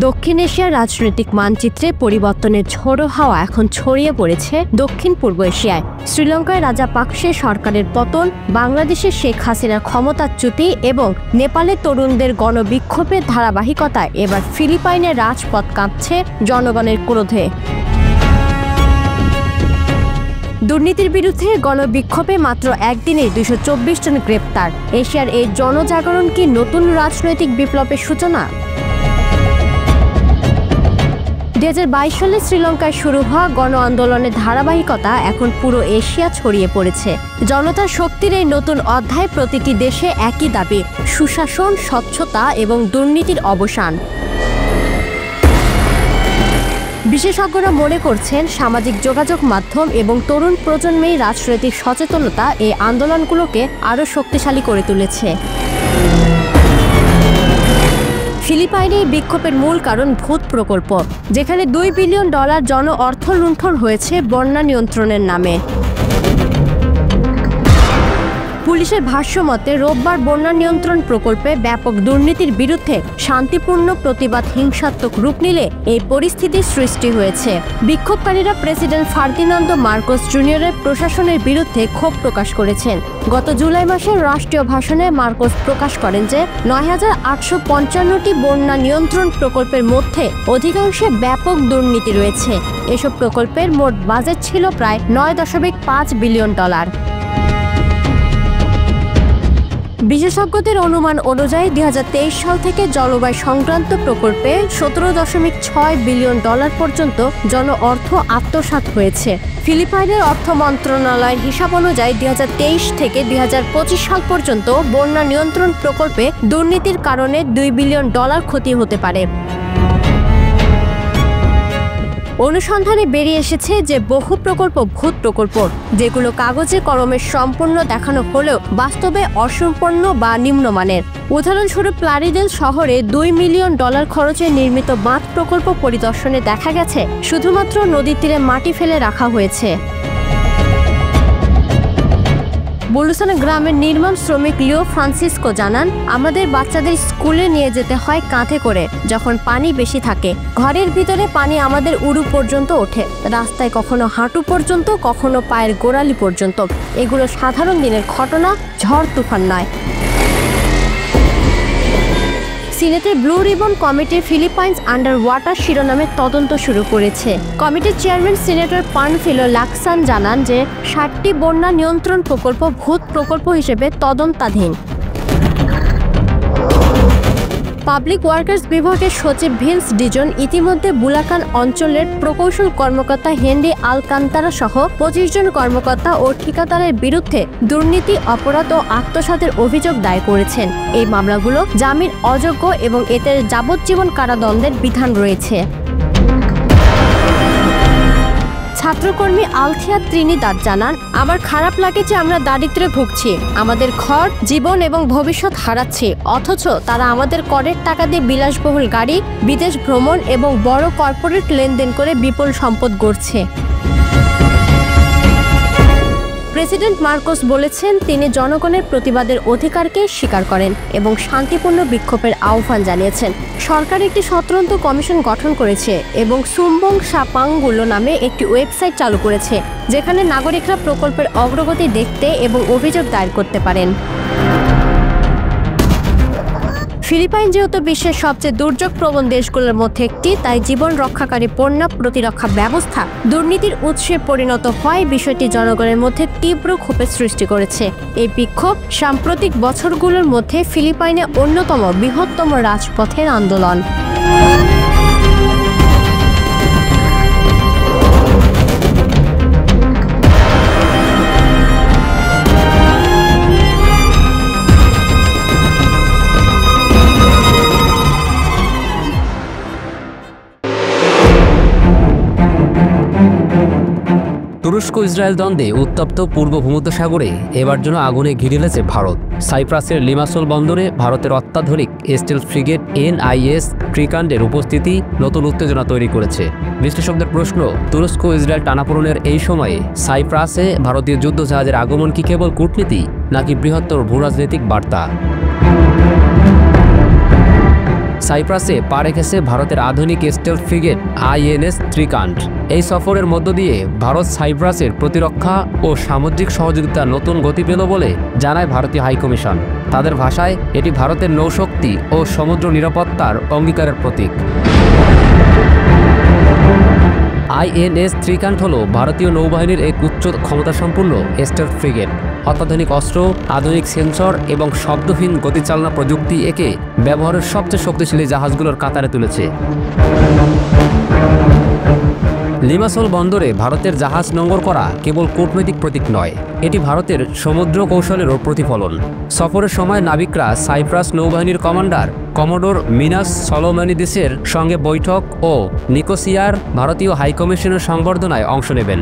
দক্ষিণ এশিয়ার রাজনৈতিক মানচিত্রে পরিবর্তনের ঝোড়ো হাওয়া এখন ছড়িয়ে পড়েছে দক্ষিণ পূর্ব এশিয়ায়। শ্রীলঙ্কায় রাজাপাকসে সরকারের পতন, বাংলাদেশের শেখ হাসিনার ক্ষমতাচ্যুতি এবং নেপালের তরুণদের গণবিক্ষোভের ধারাবাহিকতায় এবার ফিলিপাইনের রাজপথ কাঁপছে জনগণের ক্রোধে। দুর্নীতির বিরুদ্ধে গণবিক্ষোভে মাত্র একদিনে 224 জন গ্রেপ্তার। এশিয়ার এই জনজাগরণ কি নতুন রাজনৈতিক বিপ্লবের সূচনা? 2022 সালে শ্রীলঙ্কায় শুরু হওয়া গণ আন্দোলনের ধারাবাহিকতা এখন পুরো এশিয়া ছড়িয়ে পড়েছে। জনতার শক্তির এই নতুন অধ্যায়, প্রতিটি দেশে একই দাবি: সুশাসন, স্বচ্ছতা এবং দুর্নীতির অবসান। বিশেষজ্ঞরা মনে করছেন, সামাজিক যোগাযোগ মাধ্যম এবং তরুণ প্রজন্মের রাজনৈতিক সচেতনতা এই আন্দোলনগুলোকে আরও শক্তিশালী করে তুলেছে। ফিলিপাইনে এই বিক্ষোভের মূল কারণ ভূত প্রকল্প, যেখানে $2 বিলিয়ন জন অর্থ লুণ্ঠন হয়েছে বন্যা নিয়ন্ত্রণের নামে। পুলিশের ভাষ্যমতে রোববার বন্যা নিয়ন্ত্রণ প্রকল্পে ব্যাপক দুর্নীতির বিরুদ্ধে শান্তিপূর্ণ প্রতিবাদ হিংসাত্মক রূপ নিলে এই পরিস্থিতির সৃষ্টি হয়েছে। বিক্ষোভকারীরা প্রেসিডেন্ট ফার্দিনান্দো মার্কোস জুনিয়রের প্রশাসনের বিরুদ্ধে ক্ষোভ প্রকাশ করেছেন। গত জুলাই মাসে রাষ্ট্রীয় ভাষণে মার্কোস প্রকাশ করেন যে ৯,৮৫৫টি বন্যা নিয়ন্ত্রণ প্রকল্পের মধ্যে অধিকাংশে ব্যাপক দুর্নীতি রয়েছে। এসব প্রকল্পের মোট বাজেট ছিল প্রায় $9.৫ বিলিয়ন। বিশেষজ্ঞদের অনুমান অনুযায়ী 2023 সাল থেকে জলবায়ু সংক্রান্ত প্রকল্পে $17.৬ বিলিয়ন পর্যন্ত জন অর্থ আত্মসাৎ হয়েছে। ফিলিপাইনের অর্থ মন্ত্রণালয়ের হিসাব অনুযায়ী 2023 থেকে 2025 সাল পর্যন্ত বন্যা নিয়ন্ত্রণ প্রকল্পে দুর্নীতির কারণে $2 বিলিয়ন ক্ষতি হতে পারে। অনুসন্ধানে বেরিয়ে এসেছে যে বহু প্রকল্প ভূত প্রকল্প, যেগুলো কাগজে কলমে সম্পূর্ণ দেখানো হলেও বাস্তবে অসম্পূর্ণ বা নিম্নমানের। উদাহরণস্বরূপ, প্লারিডেল শহরে $2 মিলিয়ন খরচে নির্মিত বাঁধ প্রকল্প পরিদর্শনে দেখা গেছে শুধুমাত্র নদীর তীরে মাটি ফেলে রাখা হয়েছে। বুলুসানা গ্রামের নির্মাণ শ্রমিক লিও ফ্রান্সিসকো জানান, আমাদের বাচ্চাদের স্কুলে নিয়ে যেতে হয় কাঁধে করে যখন পানি বেশি থাকে। ঘরের ভিতরে পানি আমাদের উড়ু পর্যন্ত ওঠে, রাস্তায় কখনো হাঁটু পর্যন্ত, কখনো পায়ের গোড়ালি পর্যন্ত। এগুলো সাধারণ দিনের ঘটনা, ঝড় তুফান নয়। সিনেটের blue ribbon committee Philippines under water শিরোনামে তদন্ত শুরু করেছে। কমিটির চেয়ারম্যান সিনেটর পানফিলো লাকসান জানান যে 60টি বন্যা নিয়ন্ত্রণ প্রকল্প ভূত প্রকল্প হিসেবে তদন্তাধীন। পাবলিক ওয়ার্কার্স বিভাগের সচিব ভিন্স ডিজন ইতিমধ্যে বুলাকান অঞ্চলের প্রকৌশল কর্মকর্তা হেনরি আলকান্তারা সহ 25 জন কর্মকর্তা ও ঠিকাদারের বিরুদ্ধে দুর্নীতি, অপরাধ ও আত্মসাতের অভিযোগ দায়ের করেছেন। এই মামলাগুলো জামিন অযোগ্য এবং এতে যাবজ্জীবন কারাদণ্ডের বিধান রয়েছে। ছাত্রকর্মী আলথিয়া ত্রিনিদাদ জানান, আমার খারাপ লাগে যে আমরা দারিদ্র্যে ভুগছি, আমাদের ঘর, জীবন এবং ভবিষ্যৎ হারাচ্ছি, অথচ তারা আমাদের করের টাকা দিয়ে বিলাসবহুল গাড়ি, বিদেশ ভ্রমণ এবং বড় কর্পোরেট লেনদেন করে বিপুল সম্পদ গড়ছে। প্রেসিডেন্ট মার্কোস বলেছেন, তিনি জনগণের প্রতিবাদের অধিকারকে স্বীকার করেন এবং শান্তিপূর্ণ বিক্ষোভের আহ্বান জানিয়েছেন। সরকার একটি স্বতন্ত্র কমিশন গঠন করেছে এবং সুম্বং সাপাংগুলো নামে একটি ওয়েবসাইট চালু করেছে, যেখানে নাগরিকরা প্রকল্পের অগ্রগতি দেখতে এবং অভিযোগ দায়ের করতে পারেন। ফিলিপাইন যেহেতু বিশ্বের সবচেয়ে দুর্যোগপ্রবণ দেশগুলোর মধ্যে একটি, তাই জীবন রক্ষাকারী বন্যা প্রতিরক্ষা ব্যবস্থা দুর্নীতির উৎসে পরিণত হয় বিষয়টি জনগণের মধ্যে তীব্র ক্ষোভের সৃষ্টি করেছে। এই বিক্ষোভ সাম্প্রতিক বছরগুলোর মধ্যে ফিলিপাইনে অন্যতম বৃহত্তম রাজপথের আন্দোলন। তুরস্ক ইসরায়েল দ্বন্দ্বে উত্তপ্ত পূর্ব ভূমধ্যসাগরে এবার যেন আগুনে ঘিরেছে ভারত। সাইপ্রাসের লিমাসোল বন্দরে ভারতের অত্যাধুনিক স্টিলথ ফ্রিগেট NIS ট্রিকান্ডের উপস্থিতি নতুন উত্তেজনা তৈরি করেছে। বিশ্লেষকদের প্রশ্ন, তুরস্ক ইসরায়েল টানাপোড়েনের এই সময়ে সাইপ্রাসে ভারতীয় যুদ্ধজাহাজের আগমন কি কেবল কূটনীতি নাকি বৃহত্তর ভূরাজনৈতিক বার্তা? সাইপ্রাসে পা রেখেছে ভারতের আধুনিক স্টেলথ ফ্রিগেট INS ত্রিকান্ড। এই সফরের মধ্য দিয়ে ভারত সাইপ্রাসের প্রতিরক্ষা ও সামুদ্রিক সহযোগিতা নতুন গতি পেল বলে জানায় ভারতীয় হাইকমিশন। তাদের ভাষায় এটি ভারতের নৌশক্তি ও সমুদ্র নিরাপত্তার অঙ্গীকারের প্রতীক। INS ত্রিকান্ড হল ভারতীয় নৌবাহিনীর এক উচ্চ ক্ষমতাসম্পন্ন স্টেলথ ফ্রিগেট। অত্যাধুনিক অস্ত্র, আধুনিক সেন্সর এবং শব্দহীন গতিচালনা প্রযুক্তি একে ব্যবহারের সবচেয়ে শক্তিশালী জাহাজগুলোর কাতারে তুলেছে। লিমাসোল বন্দরে ভারতের জাহাজ নোঙর করা কেবল কূটনৈতিক প্রতীক নয়, এটি ভারতের সমুদ্র কৌশলেরও প্রতিফলন। সফরের সময় নাবিকরা সাইপ্রাস নৌবাহিনীর কমান্ডার কমোডোর মিনাস সলোমনিদিসের সঙ্গে বৈঠক ও নিকোসিয়ার ভারতীয় হাইকমিশনের সংবর্ধনায় অংশ নেবেন।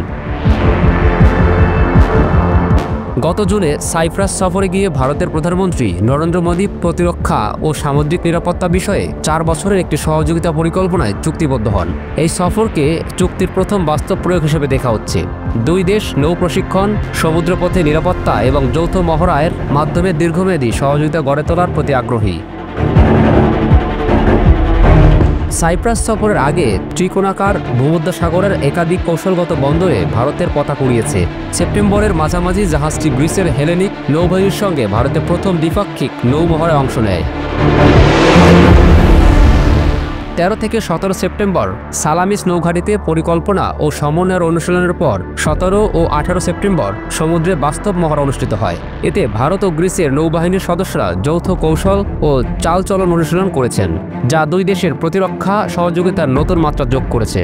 গত জুনে সাইপ্রাস সফরে গিয়ে ভারতের প্রধানমন্ত্রী নরেন্দ্র মোদী প্রতিরক্ষা ও সামুদ্রিক নিরাপত্তা বিষয়ে 4 বছরের একটি সহযোগিতা পরিকল্পনায় চুক্তিবদ্ধ হন। এই সফরকে চুক্তির প্রথম বাস্তব প্রয়োগ হিসেবে দেখা হচ্ছে। দুই দেশ নৌ প্রশিক্ষণ, সমুদ্রপথে নিরাপত্তা এবং যৌথ মহড়ার মাধ্যমে দীর্ঘমেয়াদী সহযোগিতা গড়ে তোলার প্রতি আগ্রহী। সাইপ্রাস সফরের আগে ত্রিকোণাকার ভূমধ্যসাগরের একাধিক কৌশলগত বন্দরে ভারতের পতাকা উড়িয়েছে। সেপ্টেম্বরের মাঝামাঝি জাহাজটি গ্রিসের হেলেনিক নৌবাহিনীর সঙ্গে ভারতের প্রথম দ্বিপাক্ষিক নৌমহড়ায় অংশ নেয়। 13 থেকে 17 সেপ্টেম্বর সালামিস নৌঘাটিতে পরিকল্পনা ও সমন্বয়ের অনুশীলনের পর 17 ও 18 সেপ্টেম্বর সমুদ্রে বাস্তব মহড়া অনুষ্ঠিত হয়। এতে ভারত ও গ্রিসের নৌবাহিনীর সদস্যরা যৌথ কৌশল ও চালচলন অনুশীলন করেছেন, যা দুই দেশের প্রতিরক্ষা সহযোগিতার নতুন মাত্রা যোগ করেছে।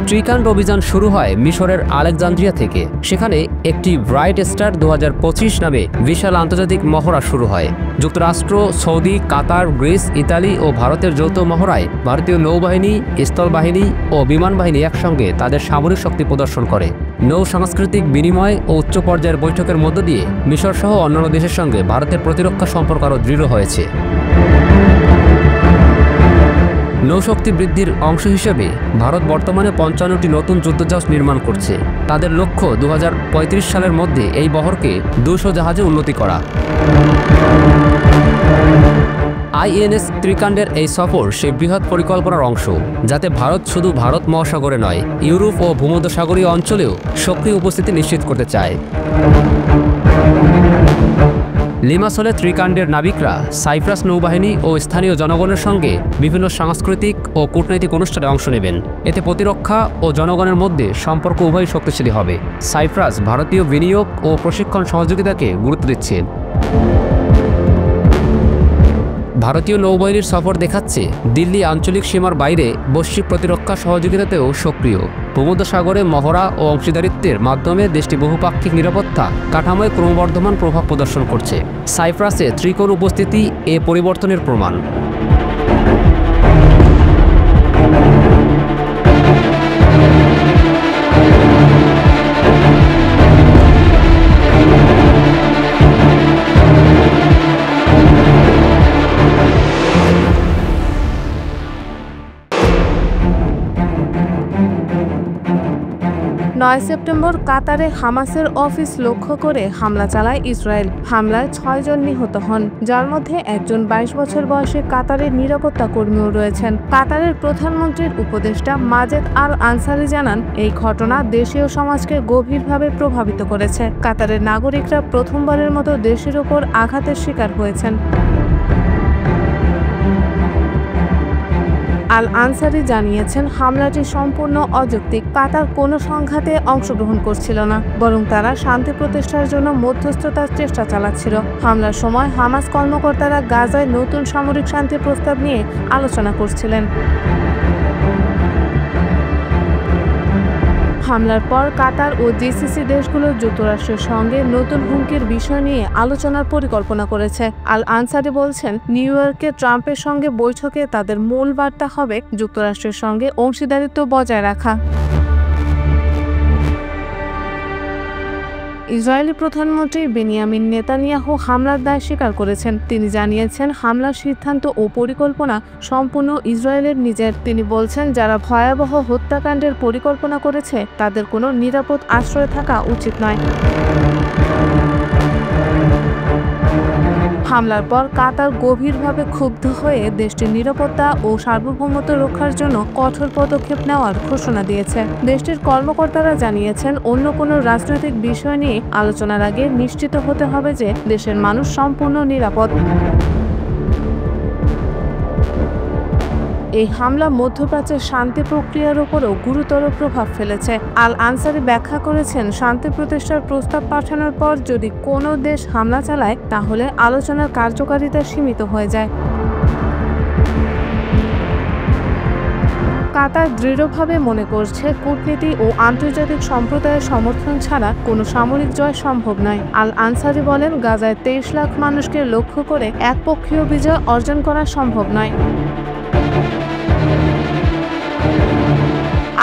ত্রিকান্ড অভিযান শুরু হয় মিশরের আলেকজান্দ্রিয়া থেকে। সেখানে একটি ব্রাইট স্টার 2025 নামে বিশাল আন্তর্জাতিক মহড়া শুরু হয়। যুক্তরাষ্ট্র, সৌদি, কাতার, গ্রিস, ইতালি ও ভারতের যৌথ মহড়ায় ভারতীয় নৌবাহিনী, স্থলবাহিনী ও বিমান বাহিনী একসঙ্গে তাদের সামরিক শক্তি প্রদর্শন করে। নৌ সাংস্কৃতিক বিনিময় ও উচ্চ পর্যায়ের বৈঠকের মধ্য দিয়ে মিশর সহ অন্যান্য দেশের সঙ্গে ভারতের প্রতিরক্ষা সম্পর্ক আরও দৃঢ় হয়েছে। নৌশক্তি বৃদ্ধির অংশ হিসেবে ভারত বর্তমানে 55টি নতুন যুদ্ধজাহাজ নির্মাণ করছে। তাদের লক্ষ্য 2035 সালের মধ্যে এই বহরকে 200 জাহাজে উন্নতি করা। INS ত্রিকান্ডের এই সফর সেই বৃহৎ পরিকল্পনার অংশ, যাতে ভারত শুধু ভারত মহাসাগরে নয়, ইউরোপ ও ভূমধ্যসাগরীয় অঞ্চলেও সক্রিয় উপস্থিতি নিশ্চিত করতে চায়। লিমাসোলে ত্রিকান্ডের নাবিকরা সাইপ্রাস নৌবাহিনী ও স্থানীয় জনগণের সঙ্গে বিভিন্ন সাংস্কৃতিক ও কূটনৈতিক অনুষ্ঠানে অংশ নেবেন। এতে প্রতিরক্ষা ও জনগণের মধ্যে সম্পর্ক উভয়ই শক্তিশালী হবে। সাইপ্রাস ভারতীয় বিনিয়োগ ও প্রশিক্ষণ সহযোগিতাকে গুরুত্ব দিচ্ছে। ভারতীয় নৌবাহিনীর সফর দেখাচ্ছে দিল্লি আঞ্চলিক সীমার বাইরে বৈশ্বিক প্রতিরক্ষা সহযোগিতাতেও সক্রিয়। ভূমধ্যসাগরে মহড়া ও অংশীদারিত্বের মাধ্যমে দেশটি বহুপাক্ষিক নিরাপত্তা কাঠামোয় ক্রমবর্ধমান প্রভাব প্রদর্শন করছে। সাইপ্রাসে ত্রিকোণ উপস্থিতি এ পরিবর্তনের প্রমাণ। 9 সেপ্টেম্বর কাতারে হামাসের অফিস লক্ষ্য করে হামলা চালায় ইসরায়েল। হামলায় 6 জন নিহত হন, যার মধ্যে একজন 22 বছর বয়সী কাতারের নিরাপত্তা কর্মীও রয়েছেন। কাতারের প্রধানমন্ত্রীর উপদেষ্টা মাজেদ আল আনসারি জানান, এই ঘটনা দেশীয় সমাজকে গভীরভাবে প্রভাবিত করেছে। কাতারের নাগরিকরা প্রথমবারের মতো দেশের ওপর আঘাতের শিকার হয়েছেন। আল আনসারি জানিয়েছেন, হামলাটি সম্পূর্ণ অযৌক্তিক। কাতার কোনো সংঘাতে অংশগ্রহণ করছিল না, বরং তারা শান্তি প্রতিষ্ঠার জন্য মধ্যস্থতার চেষ্টা চালাচ্ছিল। হামলার সময় হামাস কর্মকর্তারা গাজায় নতুন সামরিক শান্তি প্রস্তাব নিয়ে আলোচনা করছিলেন। হামলার পর কাতার ও জিসিসি দেশগুলো যুক্তরাষ্ট্রের সঙ্গে নতুন হুমকির বিষয় নিয়ে আলোচনার পরিকল্পনা করেছে। আল আনসারি বলছেন, নিউ ইয়র্কে ট্রাম্পের সঙ্গে বৈঠকে তাদের মূল বার্তা হবে যুক্তরাষ্ট্রের সঙ্গে অংশীদারিত্ব বজায় রাখা। ইসরায়েলি প্রধানমন্ত্রী বেনিয়ামিন নেতানিয়াহু হামলার দায় স্বীকার করেছেন। তিনি জানিয়েছেন, হামলার সিদ্ধান্ত ও পরিকল্পনা সম্পূর্ণ ইসরায়েলের নিজের। তিনি বলছেন, যারা ভয়াবহ হত্যাকাণ্ডের পরিকল্পনা করেছে তাদের কোনো নিরাপদ আশ্রয়ে থাকা উচিত নয়। হামলার পর কাতার গভীরভাবে ক্ষুব্ধ হয়ে দেশটির নিরাপত্তা ও সার্বভৌমত্ব রক্ষার জন্য কঠোর পদক্ষেপ নেওয়ার ঘোষণা দিয়েছে। দেশটির কর্মকর্তারা জানিয়েছেন, অন্য কোনো রাজনৈতিক বিষয় নিয়ে আলোচনার আগে নিশ্চিত হতে হবে যে দেশের মানুষ সম্পূর্ণ নিরাপদ। এই হামলা মধ্যপ্রাচ্যের শান্তি প্রক্রিয়ার উপরও গুরুতর প্রভাব ফেলেছে। আল আনসারি ব্যাখ্যা করেছেন, শান্তি প্রতিষ্ঠার প্রস্তাব পাঠানোর পর যদি কোনো দেশ হামলা চালায় তাহলে আলোচনার কার্যকারিতা সীমিত হয়ে যায়। কাতার দৃঢ়ভাবে মনে করছে, কূটনীতি ও আন্তর্জাতিক সম্প্রদায়ের সমর্থন ছাড়া কোনো সামরিক জয় সম্ভব নয়। আল আনসারি বলেন, গাজায় 23 লাখ মানুষকে লক্ষ্য করে একপক্ষীয় বিজয় অর্জন করা সম্ভব নয়।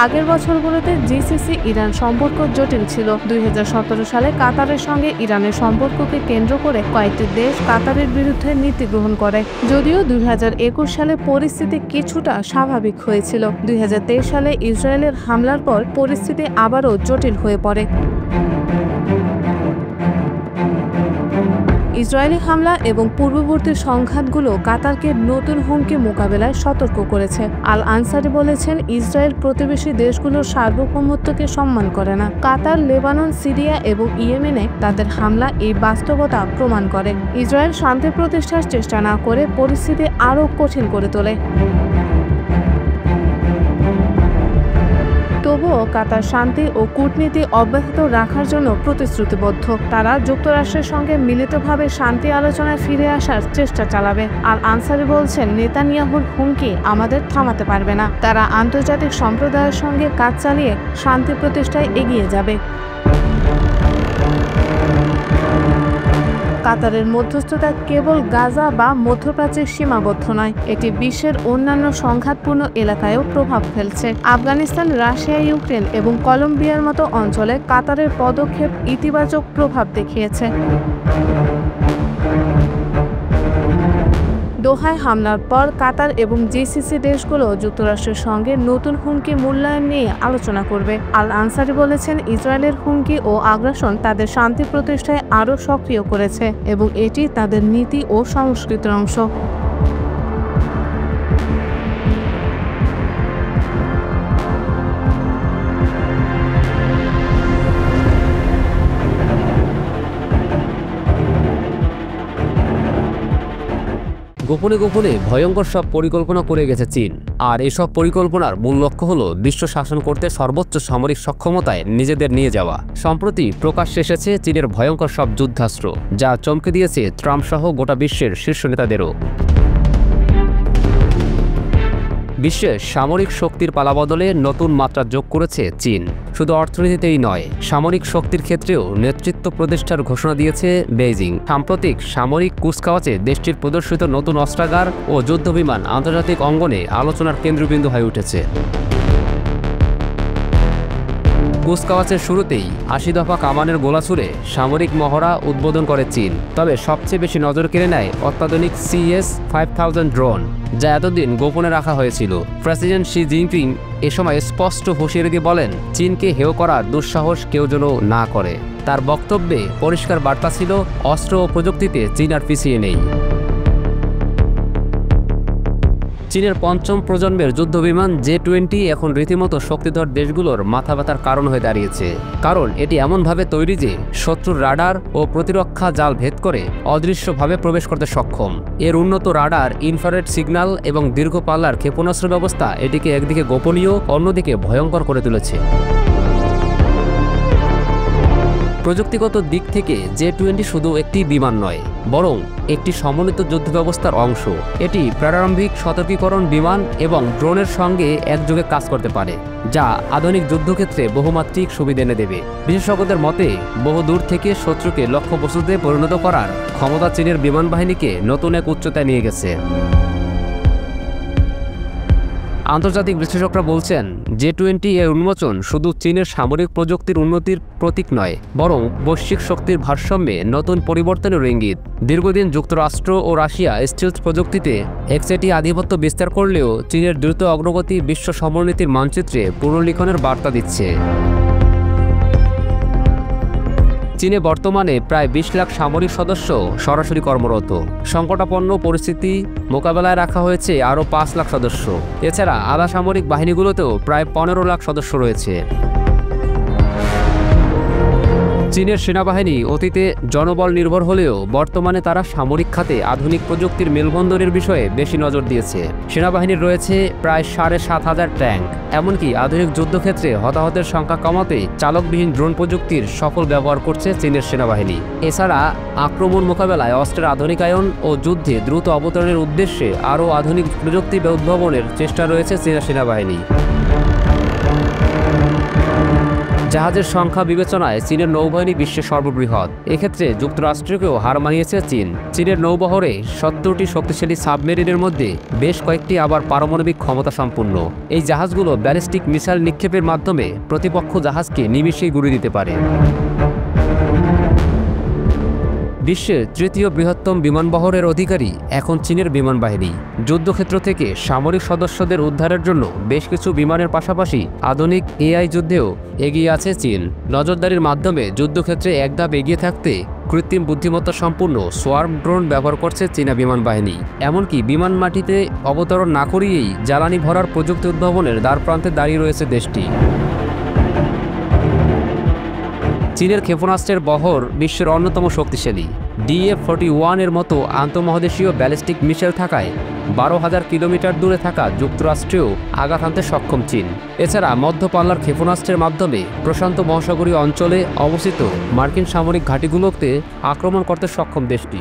আগের বছরগুলোতে জিসিসি ইরান সম্পর্ক জটিল ছিল। 2017 সালে কাতারের সঙ্গে ইরানের সম্পর্ককে কেন্দ্র করে কয়েকটি দেশ কাতারের বিরুদ্ধে নীতি গ্রহণ করে। যদিও 2021 সালে পরিস্থিতি কিছুটা স্বাভাবিক হয়েছিল। 2023 সালে ইসরায়েলের হামলার পর পরিস্থিতি আবারও জটিল হয়ে পড়ে। ইসরায়েলি হামলা এবং পূর্ববর্তী সংঘাতগুলো কাতারকে নতুন হুমকি মোকাবেলায় সতর্ক করেছে। আল আনসারি বলেছেন, ইসরায়েল প্রতিবেশী দেশগুলোর সার্বভৌমত্বকে সম্মান করে না। কাতার, লেবানন, সিরিয়া এবং ইয়েমেনে তাদের হামলা এই বাস্তবতা প্রমাণ করে। ইসরায়েল শান্তি প্রতিষ্ঠার চেষ্টা না করে পরিস্থিতি আরও কঠিন করে তোলে। তবুও কাতার শান্তি ও কূটনীতি অব্যাহত রাখার জন্য প্রতিশ্রুতিবদ্ধ। তারা যুক্তরাষ্ট্রের সঙ্গে মিলিতভাবে শান্তি আলোচনায় ফিরে আসার চেষ্টা চালাবে। আল আনসারি বলছেন, নেতানিয়াহুর হুমকি আমাদের থামাতে পারবে না। তারা আন্তর্জাতিক সম্প্রদায়ের সঙ্গে কাজ চালিয়ে শান্তি প্রতিষ্ঠায় এগিয়ে যাবে। কাতারের মধ্যস্থতা কেবল গাজা বা মধ্যপ্রাচ্যে সীমাবদ্ধ নয়, এটি বিশ্বের অন্যান্য সংঘাতপূর্ণ এলাকায়ও প্রভাব ফেলছে। আফগানিস্তান, রাশিয়া, ইউক্রেন এবং কলম্বিয়ার মতো অঞ্চলে কাতারের পদক্ষেপ ইতিবাচক প্রভাব দেখিয়েছে। দোহায় হামলার পর কাতার এবং জিসিসি দেশগুলো যুক্তরাষ্ট্রের সঙ্গে নতুন হুমকি মূল্যায়ন নিয়ে আলোচনা করবে। আল আনসারি বলেছেন, ইসরায়েলের হুমকি ও আগ্রাসন তাদের শান্তি প্রতিষ্ঠায় আরও সক্রিয় করেছে এবং এটি তাদের নীতি ও সংস্কৃতির অংশ। গোপনে গোপনে ভয়ঙ্কর সব পরিকল্পনা করে গেছে চীন। আর এসব পরিকল্পনার মূল লক্ষ্য হলো বিশ্ব শাসন করতে সর্বোচ্চ সামরিক সক্ষমতায় নিজেদের নিয়ে যাওয়া। সম্প্রতি প্রকাশ্যে এসেছে চীনের ভয়ঙ্কর সব যুদ্ধাস্ত্র, যা চমকে দিয়েছে ট্রাম্প সহ গোটা বিশ্বের শীর্ষ নেতাদেরও। বিশ্বের সামরিক শক্তির পালাবদলে নতুন মাত্রা যোগ করেছে চীন। শুধু অর্থনীতিতেই নয়, সামরিক শক্তির ক্ষেত্রেও নেতৃত্ব প্রতিষ্ঠার ঘোষণা দিয়েছে বেইজিং। সাম্প্রতিক সামরিক কুচকাওয়াজে দেশটির প্রদর্শিত নতুন অস্ত্রাগার ও যুদ্ধবিমান আন্তর্জাতিক অঙ্গনে আলোচনার কেন্দ্রবিন্দু হয়ে উঠেছে। কুচকাওয়াজের শুরুতেই 80 দফা কামানের গোলা ছুড়ে সামরিক মহড়া উদ্বোধন করে চীন। তবে সবচেয়ে বেশি নজর কেড়ে নেয় অত্যাধুনিক CS-5000 ড্রোন, যা এতদিন গোপনে রাখা হয়েছিল। প্রেসিডেন্ট শি জিনপিং এ সময় স্পষ্ট হুঁশিয়ারি দিয়ে বলেন, চীনকে হেয় করার দুঃসাহস কেউ যেন না করে। তার বক্তব্যে পরিষ্কার বার্তা ছিল, অস্ত্র ও প্রযুক্তিতে চীন আর পিছিয়ে নেই। চীনের পঞ্চম প্রজন্মের যুদ্ধবিমান J-20 এখন রীতিমতো শক্তিধর দেশগুলোর মাথা ব্যথার কারণ হয়ে দাঁড়িয়েছে। কারণ এটি এমনভাবে তৈরি যে শত্রুর রাডার ও প্রতিরক্ষা জাল ভেদ করে অদৃশ্যভাবে প্রবেশ করতে সক্ষম। এর উন্নত রাডার, ইনফ্রারেড সিগন্যাল এবং দীর্ঘ পাল্লার ক্ষেপণাস্ত্র ব্যবস্থা এটিকে একদিকে গোপনীয়, অন্যদিকে ভয়ঙ্কর করে তুলেছে। প্রযুক্তিগত দিক থেকে J-20 শুধু একটি বিমান নয়, বরং একটি সমন্বিত যুদ্ধ ব্যবস্থার অংশ। এটি প্রারম্ভিক সতর্কীকরণ বিমান এবং ড্রোনের সঙ্গে একযোগে কাজ করতে পারে, যা আধুনিক যুদ্ধক্ষেত্রে বহুমাত্রিক সুবিধা এনে দেবে। বিশেষজ্ঞদের মতে, বহু দূর থেকে শত্রুকে লক্ষ্যবস্তুতে পরিণত করার ক্ষমতা চীনের বিমান বাহিনীকে নতুন এক উচ্চতায় নিয়ে গেছে। আন্তর্জাতিক বিশ্লেষকরা বলছেন, J-20 এর উন্মোচন শুধু চীনের সামরিক প্রযুক্তির উন্নতির প্রতীক নয়, বরং বৈশ্বিক শক্তির ভারসাম্যে নতুন পরিবর্তনের ইঙ্গিত। দীর্ঘদিন যুক্তরাষ্ট্র ও রাশিয়া স্টিলথ প্রযুক্তিতে একচেটি আধিপত্য বিস্তার করলেও চীনের দ্রুত অগ্রগতি বিশ্ব সমরনীতির মানচিত্রে পুনর্লিখনের বার্তা দিচ্ছে। চীনে বর্তমানে প্রায় ২০ লাখ সামরিক সদস্য সরাসরি কর্মরত। সংকটাপন্ন পরিস্থিতি মোকাবেলায় রাখা হয়েছে আরও ৫ লাখ সদস্য। এছাড়া আধা সামরিক বাহিনীগুলোতেও প্রায় ১৫ লাখ সদস্য রয়েছে। চীনের সেনাবাহিনী অতীতে জনবল নির্ভর হলেও বর্তমানে তারা সামরিক খাতে আধুনিক প্রযুক্তির মেলবন্ধনের বিষয়ে বেশি নজর দিয়েছে। সেনাবাহিনীর রয়েছে প্রায় ৭,৫০০ ট্যাঙ্ক, এমনকি আধুনিক যুদ্ধক্ষেত্রে হতাহতের সংখ্যা কমাতে চালকবিহীন ড্রোন প্রযুক্তির সফল ব্যবহার করছে চীনের সেনাবাহিনী। এছাড়া আক্রমণ মোকাবেলায় অস্ত্রের আধুনিকায়ন ও যুদ্ধে দ্রুত অবতরণের উদ্দেশ্যে আরও আধুনিক প্রযুক্তি উদ্ভাবনের চেষ্টা রয়েছে চীনা সেনাবাহিনী। জাহাজের সংখ্যা বিবেচনায় চীনের নৌবাহিনী বিশ্বের সর্ববৃহৎ। এক্ষেত্রে যুক্তরাষ্ট্রকেও হার মানিয়েছে চীন। চীনের নৌবহরে ৭০টি শক্তিশালী সাবমেরিনের মধ্যে বেশ কয়েকটি আবার পারমাণবিক ক্ষমতা সম্পন্ন। এই জাহাজগুলো ব্যালিস্টিক মিসাইল নিক্ষেপের মাধ্যমে প্রতিপক্ষ জাহাজকে নিমিষেই গুঁড়িয়ে দিতে পারে। বিশ্বের তৃতীয় বৃহত্তম বিমানবহরের অধিকারী এখন চীনের বিমান বাহিনী। যুদ্ধক্ষেত্র থেকে সামরিক সদস্যদের উদ্ধারের জন্য বেশ কিছু বিমানের পাশাপাশি আধুনিক এআই যুদ্ধেও এগিয়ে আছে চীন। নজরদারির মাধ্যমে যুদ্ধক্ষেত্রে এক ধাপ এগিয়ে থাকতে কৃত্রিম বুদ্ধিমত্তা সম্পূর্ণ সোয়ার্ম ড্রোন ব্যবহার করছে চীনা বিমান বাহিনী। এমনকি বিমান মাটিতে অবতরণ না করিয়েই জ্বালানি ভরার প্রযুক্তি উদ্ভাবনের দ্বারপ্রান্তে দাঁড়িয়ে রয়েছে দেশটি। চীনের ক্ষেপণাস্ত্রের বহর বিশ্বের অন্যতম শক্তিশালী। DF-41 এর মতো আন্তঃমহাদেশীয় ব্যালিস্টিক মিসাইল থাকায় ১২,০০০ কিলোমিটার দূরে থাকা যুক্তরাষ্ট্রেও আঘাত হানতে সক্ষম চীন। এছাড়া মধ্যপাল্লার ক্ষেপণাস্ত্রের মাধ্যমে প্রশান্ত মহাসাগরীয় অঞ্চলে অবস্থিত মার্কিন সামরিক ঘাঁটিগুলোতে আক্রমণ করতে সক্ষম দেশটি।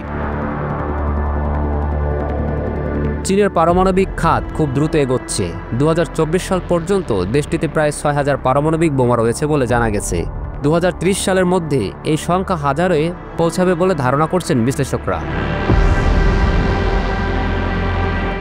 চীনের পারমাণবিক খাত খুব দ্রুত এগোচ্ছে। ২০২৪ সাল পর্যন্ত দেশটিতে প্রায় ৬,০০০ পারমাণবিক বোমা রয়েছে বলে জানা গেছে। ২০৩০ সালের মধ্যে এই সংখ্যা হাজারে পৌঁছাবে বলে ধারণা করছেন বিশ্লেষকরা।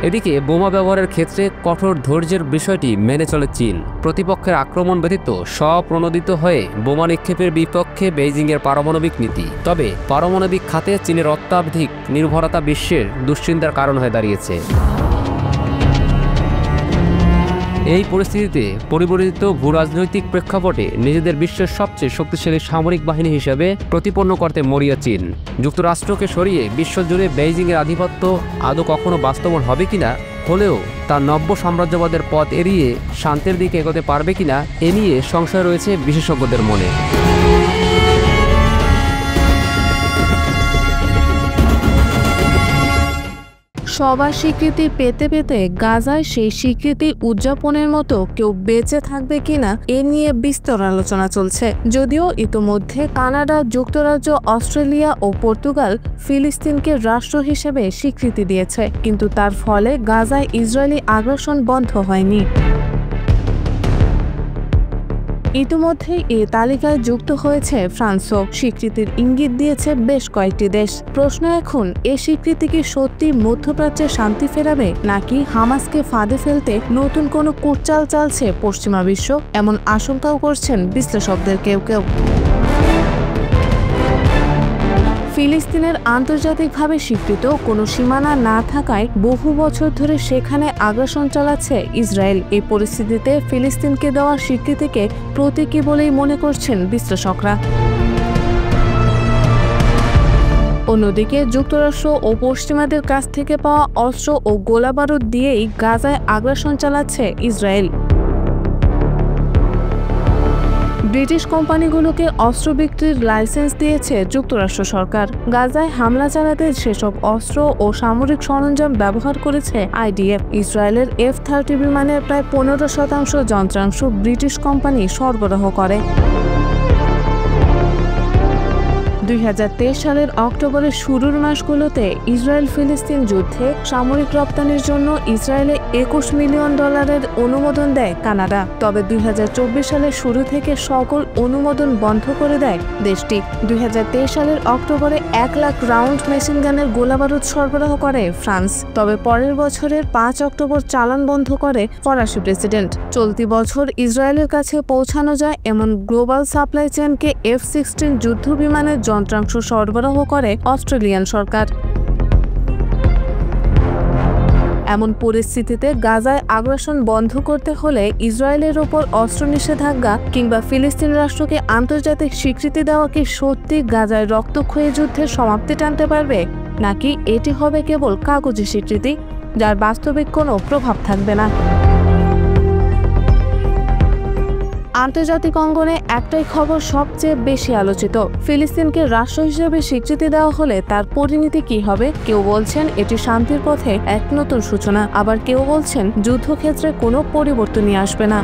এদিকে বোমা ব্যবহারের ক্ষেত্রে কঠোর ধৈর্যের বিষয়টি মেনে চলে চীন। প্রতিপক্ষের আক্রমণ ব্যতীত স্বপ্রণোদিত হয়ে বোমা নিক্ষেপের বিপক্ষে বেইজিংয়ের পারমাণবিক নীতি। তবে পারমাণবিক খাতে চীনের অত্যাধিক নির্ভরতা বিশ্বের দুশ্চিন্তার কারণ হয়ে দাঁড়িয়েছে। এই পরিস্থিতিতে পরিবর্তিত ভূরাজনৈতিক প্রেক্ষাপটে নিজেদের বিশ্বের সবচেয়ে শক্তিশালী সামরিক বাহিনী হিসেবে প্রতিপন্ন করতে মরিয়া চীন। যুক্তরাষ্ট্রকে সরিয়ে বিশ্বজুড়ে বেইজিংয়ের আধিপত্য আদৌ কখনো বাস্তবায়ন হবে কিনা, হলেও তার নব্য সাম্রাজ্যবাদের পথ এড়িয়ে শান্তির দিকে এগোতে পারবে কিনা এ নিয়ে সংশয় রয়েছে বিশেষজ্ঞদের মনে। সবার স্বীকৃতি পেতে পেতে গাজায় সেই স্বীকৃতি উদযাপনের মতো কেউ বেঁচে থাকবে কিনা এ নিয়ে বিস্তর আলোচনা চলছে। যদিও ইতোমধ্যে কানাডা, যুক্তরাজ্য, অস্ট্রেলিয়া ও পর্তুগাল ফিলিস্তিনকে রাষ্ট্র হিসেবে স্বীকৃতি দিয়েছে, কিন্তু তার ফলে গাজায় ইসরায়েলি আগ্রাসন বন্ধ হয়নি। ইতিমধ্যে এই তালিকায় যুক্ত হয়েছে ফ্রান্সও। স্বীকৃতির ইঙ্গিত দিয়েছে বেশ কয়েকটি দেশ। প্রশ্ন এখন, এ স্বীকৃতি কি সত্যি মধ্যপ্রাচ্যে শান্তি ফেরাবে, নাকি হামাসকে ফাঁদে ফেলতে নতুন কোনো কূটচাল চালছে পশ্চিমা বিশ্ব? এমন আশঙ্কাও করছেন বিশ্লেষকদের কেউ কেউ। ফিলিস্তিনের আন্তর্জাতিকভাবে স্বীকৃত কোনো সীমানা না থাকায় বহু বছর ধরে সেখানে আগ্রাসন চালাচ্ছে ইসরায়েল। এই পরিস্থিতিতে ফিলিস্তিনকে দেওয়া স্বীকৃতিকে প্রতীকী বলেই মনে করছেন বিশ্লেষকরা। অন্যদিকে যুক্তরাষ্ট্র ও পশ্চিমাদের কাছ থেকে পাওয়া অস্ত্র ও গোলাবারুদ দিয়েই গাজায় আগ্রাসন চালাচ্ছে ইসরায়েল। ব্রিটিশ কোম্পানিগুলোকে অস্ত্র বিক্রির লাইসেন্স দিয়েছে যুক্তরাষ্ট্র সরকার। গাজায় হামলা চালাতে সেসব অস্ত্র ও সামরিক সরঞ্জাম ব্যবহার করেছে IDF। ইসরায়েলের F-30 বিমানের প্রায় 15% যন্ত্রাংশ ব্রিটিশ কোম্পানি সরবরাহ করে। ২০২৩ সালের অক্টোবরের শুরুর মাসগুলোতে ইসরায়েল ফিলিস্তিন যুদ্ধে সামরিক রপ্তানির জন্য ইসরায়েলে $21 মিলিয়ন অনুমোদন দেয় কানাডা। তবে ২০২৪ সালের শুরু থেকে সকল অনুমোদন বন্ধ করে দেয় দেশটি। ২০২৩ সালের অক্টোবরে ১ লাখ রাউন্ড মেশিনগানের গোলাবারুদ সরবরাহ করে ফ্রান্স। তবে পরের বছরের ৫ অক্টোবর চালান বন্ধ করে ফরাসি প্রেসিডেন্ট। চলতি বছর ইসরায়েলের কাছে পৌঁছানো যায় এমন গ্লোবাল সাপ্লাই চেনকে F-16 যুদ্ধ বিমানের যন্ত্রাংশ সরবরাহ করে অস্ট্রেলিয়ান সরকার। এমন পরিস্থিতিতে গাজায় আগ্রাসন বন্ধ করতে হলে ইসরায়েলের ওপর অস্ত্র নিষেধাজ্ঞা কিংবা ফিলিস্তিন রাষ্ট্রকে আন্তর্জাতিক স্বীকৃতি দেওয়া কি সত্যি গাজায় রক্তক্ষয়ী যুদ্ধের সমাপ্তি টানতে পারবে, নাকি এটি হবে কেবল কাগজে স্বীকৃতি যার বাস্তবিক কোনো প্রভাব থাকবে না? আন্তর্জাতিক অঙ্গনে একটাই খবর সবচেয়ে বেশি আলোচিত। ফিলিস্তিনকে রাষ্ট্র হিসেবে স্বীকৃতি দেওয়া হলে তার পরিণতি কি হবে? কেউ বলছেন এটি শান্তির পথে এক নতুন সূচনা, আবার কেউ বলছেন যুদ্ধক্ষেত্রে কোনো পরিবর্তনই আসবে না।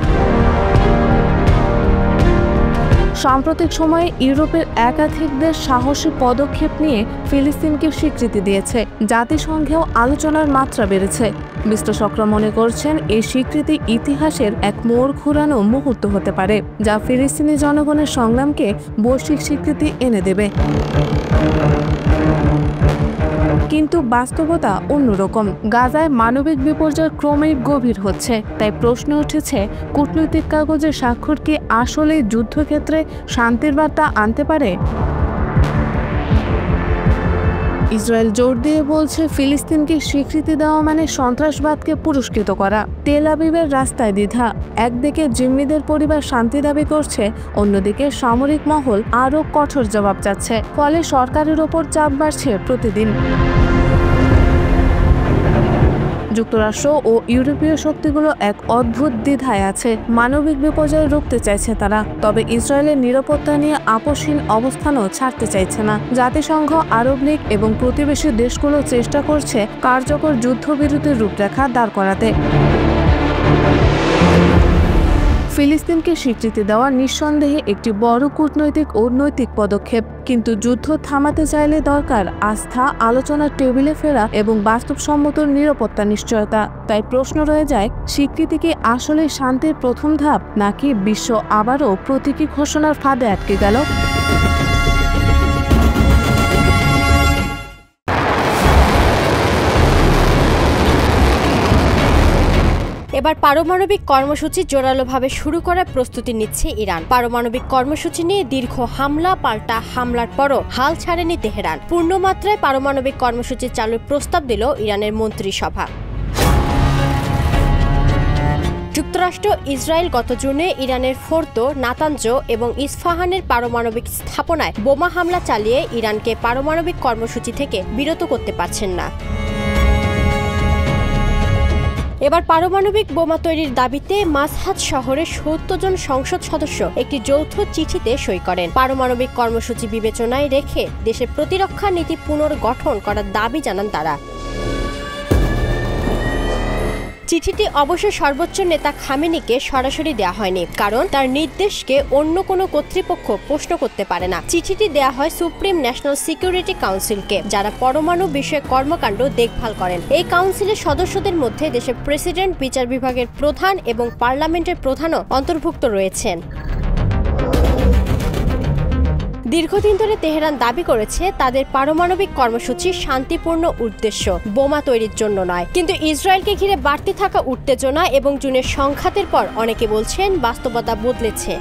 সাম্প্রতিক সময়ে ইউরোপের একাধিক দেশ সাহসী পদক্ষেপ নিয়ে ফিলিস্তিনকে স্বীকৃতি দিয়েছে। জাতিসংঘেও আলোচনার মাত্রা বেড়েছে। বিশ্লেষকরা মনে করছেন এই স্বীকৃতি ইতিহাসের এক মোড় ঘুরানো মুহূর্ত হতে পারে, যা ফিলিস্তিনি জনগণের সংগ্রামকে বৈশ্বিক স্বীকৃতি এনে দেবে। কিন্তু বাস্তবতা অন্যরকম। গাজায় মানবিক বিপর্যয় ক্রমেই গভীর হচ্ছে। তাই প্রশ্ন উঠেছে, কূটনৈতিক কাগজের স্বাক্ষর কি আসলেই যুদ্ধক্ষেত্রে শান্তির বার্তা আনতে পারে? ইসরায়েল জোর দিয়ে বলছে ফিলিস্তিনকে স্বীকৃতি দেওয়া মানে সন্ত্রাসবাদকে পুরস্কৃত করা। তেল আবিবের রাস্তায় দ্বিধা। একদিকে জিম্মিদের পরিবার শান্তি দাবি করছে, অন্যদিকে সামরিক মহল আরও কঠোর জবাব চাচ্ছে। ফলে সরকারের ওপর চাপ বাড়ছে প্রতিদিন। যুক্তরাষ্ট্র ও ইউরোপীয় শক্তিগুলো এক অদ্ভুত দ্বিধায় আছে। মানবিক বিপর্যয় রুখতে চাইছে তারা, তবে ইসরায়েলের নিরাপত্তা নিয়ে আপোষহীন অবস্থানও ছাড়তে চাইছে না। জাতিসংঘ, আরব লীগ এবং প্রতিবেশী দেশগুলো চেষ্টা করছে কার্যকর যুদ্ধবিরতির রূপরেখা দাঁড় করাতে। ফিলিস্তিনকে স্বীকৃতি দেওয়া নিঃসন্দেহে একটি বড় কূটনৈতিক ও নৈতিক পদক্ষেপ, কিন্তু যুদ্ধ থামাতে চাইলে দরকার আস্থা, আলোচনার টেবিলে ফেরা এবং বাস্তবসম্মত নিরাপত্তা নিশ্চয়তা। তাই প্রশ্ন রয়ে যায়, স্বীকৃতি কি আসলে শান্তির প্রথম ধাপ, নাকি বিশ্ব আবারও প্রতীকী ঘোষণার ফাঁদে আটকে গেল? এবার পারমাণবিক কর্মসূচি জোরালোভাবে শুরু করার প্রস্তুতি নিচ্ছে ইরান। পারমাণবিক কর্মসূচি নিয়ে দীর্ঘ হামলা পাল্টা হামলার পরও হাল ছাড়েনি তেহরান। পূর্ণমাত্রায় পারমাণবিক কর্মসূচি চালুর প্রস্তাব দিল ইরানের মন্ত্রিসভা। যুক্তরাষ্ট্র, ইসরায়েল গত জুনে ইরানের ফোর্দো, নাতানজ এবং ইস্ফাহানের পারমাণবিক স্থাপনায় বোমা হামলা চালিয়ে ইরানকে পারমাণবিক কর্মসূচি থেকে বিরত করতে পারছেন না। এবার পারমাণবিক বোমা তৈরির দাবিতে মাসহাদ শহরের ৭০ জন সংসদ সদস্য একটি যৌথ চিঠিতে সই করেন। পারমাণবিক কর্মসূচি বিবেচনায় রেখে দেশের প্রতিরক্ষা নীতি পুনর্গঠন করার দাবি জানান তারা। চিঠিটি অবশ্য সর্বোচ্চ নেতা খামেনিকে সরাসরি দেওয়া হয়নি, কারণ তার নির্দেশকে অন্য কোনো কর্তৃপক্ষ প্রশ্ন করতে পারে না। চিঠিটি দেওয়া হয় সুপ্রিম ন্যাশনাল সিকিউরিটি কাউন্সিলকে, যারা পরমাণু বিষয়ক কর্মকাণ্ড দেখভাল করেন। এই কাউন্সিলের সদস্যদের মধ্যে দেশের প্রেসিডেন্ট, বিচার বিভাগের প্রধান এবং পার্লামেন্টের প্রধানও অন্তর্ভুক্ত রয়েছেন। দীর্ঘদিন ধরে তেহরান দাবি করেছে তাদের পারমাণবিক কর্মসূচি শান্তিপূর্ণ উদ্দেশ্য, বোমা তৈরির জন্য নয়। কিন্তু ইসরায়েলকে ঘিরে বাড়তে থাকা উত্তেজনা এবং জুনের সংঘাতের পর অনেকে বলছেন বাস্তবতা বদলেছে।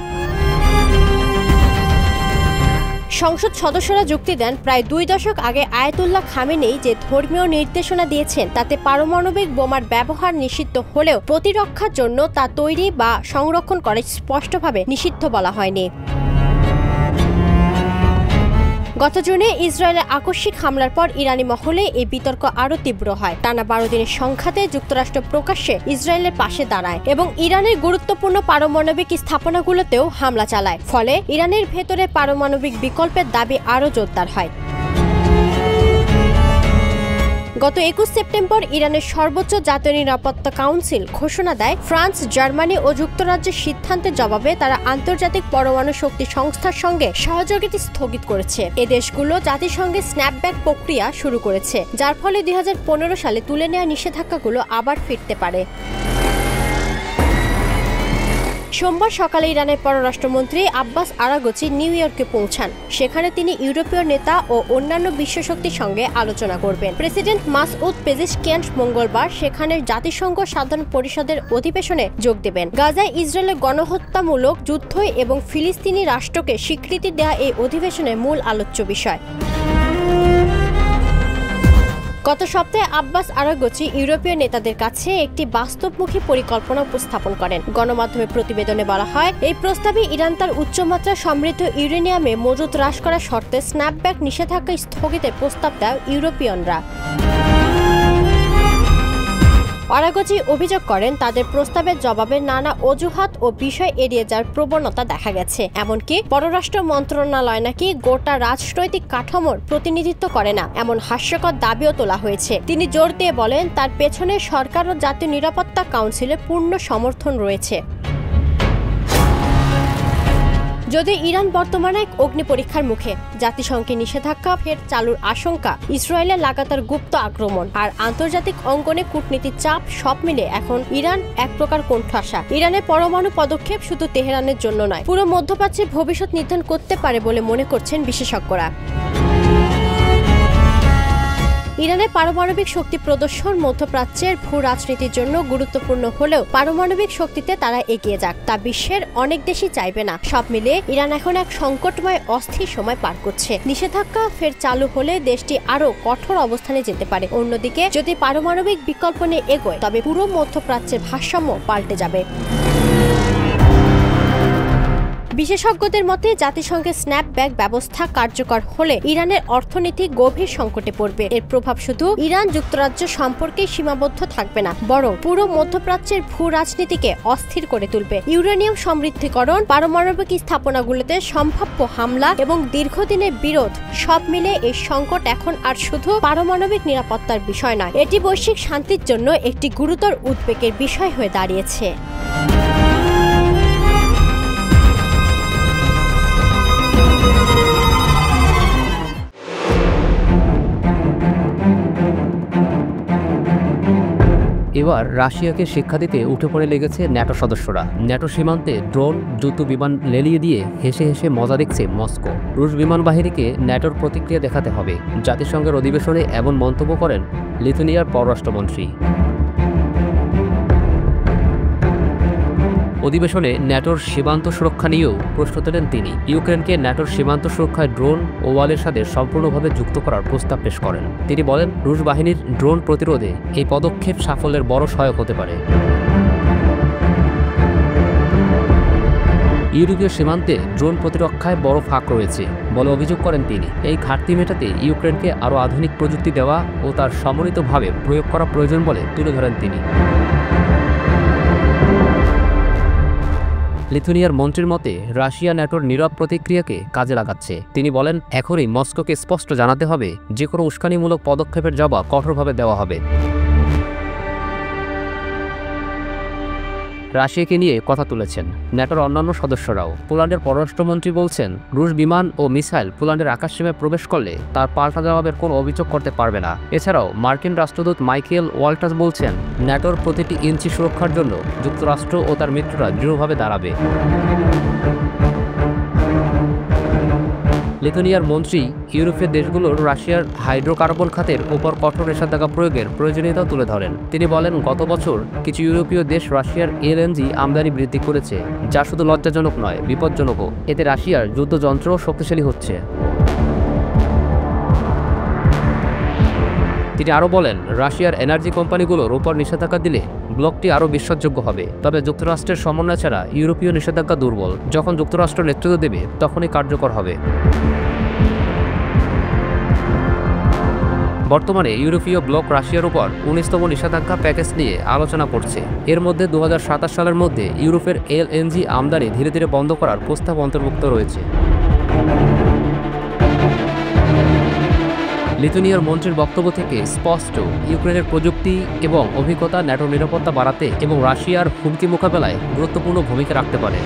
সংসদ সদস্যরা যুক্তি দেন, প্রায় ২ দশক আগে আয়াতুল্লাহ খামেনি যে ধর্মীয় নির্দেশনা দিয়েছেন তাতে পারমাণবিক বোমার ব্যবহার নিষিদ্ধ হলেও প্রতিরক্ষার জন্য তা তৈরি বা সংরক্ষণ করে স্পষ্টভাবে নিষিদ্ধ বলা হয়নি। গত জুনে ইসরায়েলের আকস্মিক হামলার পর ইরানি মহলে এই বিতর্ক আরও তীব্র হয়। টানা ১২ দিনের সংঘাতে যুক্তরাষ্ট্র প্রকাশ্যে ইসরায়েলের পাশে দাঁড়ায় এবং ইরানের গুরুত্বপূর্ণ পারমাণবিক স্থাপনাগুলোতেও হামলা চালায়। ফলে ইরানের ভেতরে পারমাণবিক বিকল্পের দাবি আরও জোরদার হয়। গত ২১ সেপ্টেম্বর ইরানের সর্বোচ্চ জাতীয় নিরাপত্তা কাউন্সিল ঘোষণা দেয়, ফ্রান্স, জার্মানি ও যুক্তরাজ্যের সিদ্ধান্তের জবাবে তারা আন্তর্জাতিক পরমাণু শক্তি সংস্থার সঙ্গে সহযোগিতা স্থগিত করেছে। এ দেশগুলো জাতিসংঘের স্ন্যাপব্যাক প্রক্রিয়া শুরু করেছে, যার ফলে ২০১৫ সালে তুলে নেওয়া নিষেধাজ্ঞাগুলো আবার ফিরতে পারে। সোমবার সকালে ইরানের পররাষ্ট্রমন্ত্রী আব্বাস আরাগচি নিউ ইয়র্কে পৌঁছান। সেখানে তিনি ইউরোপীয় নেতা ও অন্যান্য বিশ্বশক্তির সঙ্গে আলোচনা করবেন। প্রেসিডেন্ট মাসউদ পেজেশকিয়ান মঙ্গলবার সেখানে জাতিসংঘ সাধারণ পরিষদের অধিবেশনে যোগ দেবেন। গাজায় ইসরায়েলের গণহত্যামূলক যুদ্ধ এবং ফিলিস্তিনি রাষ্ট্রকে স্বীকৃতি দেওয়া এই অধিবেশনের মূল আলোচ্য বিষয়। গত সপ্তাহে আব্বাস আরাগচি ইউরোপীয় নেতাদের কাছে একটি বাস্তবমুখী পরিকল্পনা উপস্থাপন করেন। গণমাধ্যমের প্রতিবেদনে বলা হয়, এই প্রস্তাবে ইরান তার উচ্চমাত্রা সমৃদ্ধ ইউরেনিয়ামে মজুত হ্রাস করার শর্তে স্ন্যাপব্যাক নিষেধাজ্ঞা স্থগিতের প্রস্তাব দেয় ইউরোপীয়নরা। আরাগচি অভিযোগ করেন, তাদের প্রস্তাবের জবাবে নানা অজুহাত ও বিষয় এড়িয়ে যাওয়ার প্রবণতা দেখা গেছে। এমনকি পররাষ্ট্র মন্ত্রণালয় নাকি গোটা রাজনৈতিক কাঠামোর প্রতিনিধিত্ব করে না, এমন হাস্যকর দাবিও তোলা হয়েছে। তিনি জোর দিয়ে বলেন, তার পেছনে সরকার ও জাতীয় নিরাপত্তা কাউন্সিলের পূর্ণ সমর্থন রয়েছে। যদি ইরান বর্তমানে এক অগ্নি পরীক্ষার মুখে, জাতিসংঘের নিষেধাজ্ঞা ফের চালুর আশঙ্কা, ইসরায়েলের লাগাতার গুপ্ত আক্রমণ আর আন্তর্জাতিক অঙ্গনে কূটনীতির চাপ সব মিলে এখন ইরান এক প্রকার কোণঠাসা। ইরানের পরমাণু পদক্ষেপ শুধু তেহরানের জন্য নয়, পুরো মধ্যপ্রাচ্যের ভবিষ্যৎ নির্ধারণ করতে পারে বলে মনে করছেন বিশেষজ্ঞরা। ইরানের পারমাণবিক শক্তি প্রদর্শন মধ্যপ্রাচ্যের ভূ রাজনীতির জন্য গুরুত্বপূর্ণ হলেও পারমাণবিক শক্তিতে তারা এগিয়ে যাক তা বিশ্বের অনেক দেশই চাইবে না। সব মিলিয়ে ইরান এখন এক সংকটময় অস্থির সময় পার করছে। নিষেধাজ্ঞা ফের চালু হলে দেশটি আরো কঠোর অবস্থানে যেতে পারে। অন্যদিকে যদি পারমাণবিক বিকল্প নিয়ে এগোয়, তবে পুরো মধ্যপ্রাচ্যের ভারসাম্য পাল্টে যাবে। বিশেষজ্ঞদের মতে জাতিসংঘের স্ন্যাপব্যাক ব্যবস্থা কার্যকর হলে ইরানের অর্থনীতি গভীর সংকটে পড়বে। এর প্রভাব শুধু ইরান যুক্তরাজ্য সম্পর্কেই সীমাবদ্ধ থাকবে না, বরং পুরো মধ্যপ্রাচ্যের ভূ রাজনীতিকে অস্থির করে তুলবে। ইউরেনিয়াম সমৃদ্ধিকরণ, পারমাণবিক স্থাপনাগুলোতে সম্ভাব্য হামলা এবং দীর্ঘদিনের বিরোধ সব মিলে এই সংকট এখন আর শুধু পারমাণবিক নিরাপত্তার বিষয় নয়, এটি বৈশ্বিক শান্তির জন্য একটি গুরুতর উদ্বেগের বিষয় হয়ে দাঁড়িয়েছে। এবার রাশিয়াকে শিক্ষা দিতে উঠে পড়ে লেগেছে ন্যাটো সদস্যরা। ন্যাটো সীমান্তে ড্রোন, যুদ্ধ বিমান লেলিয়ে দিয়ে হেসে হেসে মজা দেখছে মস্কো। রুশ বিমান বাহিনীকে ন্যাটোর প্রতিক্রিয়া দেখাতে হবে, জাতিসংঘের অধিবেশনে এমন মন্তব্য করেন লিথুয়ানিয়ার পররাষ্ট্রমন্ত্রী। অধিবেশনে ন্যাটোর সীমান্ত সুরক্ষা নিয়েও প্রশ্ন তোলেন তিনি। ইউক্রেনকে ন্যাটোর সীমান্ত সুরক্ষায় ড্রোন ও ওয়ালের সাথে সম্পূর্ণভাবে যুক্ত করার প্রস্তাব পেশ করেন। তিনি বলেন, রুশ বাহিনীর ড্রোন প্রতিরোধে এই পদক্ষেপ সাফল্যের বড় সহায়ক হতে পারে। ইউরোপীয় সীমান্তে ড্রোন প্রতিরক্ষায় বড় ফাঁক রয়েছে বলে অভিযোগ করেন তিনি। এই ঘাটতি মেটাতে ইউক্রেনকে আরও আধুনিক প্রযুক্তি দেওয়া ও তার সমন্বিতভাবে প্রয়োগ করা প্রয়োজন বলে তুলে ধরেন তিনি। লিথুয়ানিয়ার মন্ত্রীর মতে রাশিয়া ন্যাটোর নীরব প্রতিক্রিয়াকে কাজে লাগাচ্ছে। তিনি বলেন, এখনই মস্কোকে স্পষ্ট জানাতে হবে যে কোনো উস্কানিমূলক পদক্ষেপের জবাব কঠোরভাবে দেওয়া হবে। রাশিয়াকে নিয়ে কথা তুলেছেন ন্যাটোর অন্যান্য সদস্যরাও। পোল্যান্ডের পররাষ্ট্রমন্ত্রী বলছেন, রুশ বিমান ও মিসাইল পোল্যান্ডের আকাশসীমায় প্রবেশ করলে তার পাল্টা জবাবের কোনো অভিযোগ করতে পারবে না। এছাড়াও মার্কিন রাষ্ট্রদূত মাইকেল ওয়াল্টার্স বলছেন, ন্যাটোর প্রতিটি ইঞ্চি সুরক্ষার জন্য যুক্তরাষ্ট্র ও তার মিত্ররা দৃঢ়ভাবে দাঁড়াবে। লিথুয়ানিয়ার মন্ত্রী ইউরোপীয় দেশগুলোর রাশিয়ার হাইড্রোকার্বন খাতের উপর কঠোর নিষেধাজ্ঞা প্রয়োগের প্রয়োজনীয়তা তুলে ধরেন। তিনি বলেন, গত বছর কিছু ইউরোপীয় দেশ রাশিয়ার এলএনজি আমদানি বৃদ্ধি করেছে, যা শুধু লজ্জাজনক নয়, বিপজ্জনকও। এতে রাশিয়ার যুদ্ধযন্ত্র শক্তিশালী হচ্ছে। তিনি আরও বলেন, রাশিয়ার এনার্জি কোম্পানিগুলোর উপর নিষেধাজ্ঞা দিলে ব্লকটি আরও বিশ্বাসযোগ্য হবে। তবে যুক্তরাষ্ট্রের সমন্বয় ছাড়া ইউরোপীয় নিষেধাজ্ঞা দুর্বল। যখন যুক্তরাষ্ট্র নেতৃত্ব দেবে তখনই কার্যকর হবে। বর্তমানে ইউরোপীয় ব্লক রাশিয়ার উপর 19তম নিষেধাজ্ঞা প্যাকেজ নিয়ে আলোচনা করছে। এর মধ্যে 2027 সালের মধ্যে ইউরোপের এলএনজি আমদানি ধীরে ধীরে বন্ধ করার প্রস্তাব অন্তর্ভুক্ত রয়েছে। লিথুয়ানিয়ার মন্ত্রীর বক্তব্য থেকে স্পষ্ট, ইউক্রেনের প্রযুক্তি এবং অভিজ্ঞতা ন্যাটোর নিরাপত্তা বাড়াতে এবং রাশিয়ার হুমকি মোকাবেলায় গুরুত্বপূর্ণ ভূমিকা রাখতে পারে।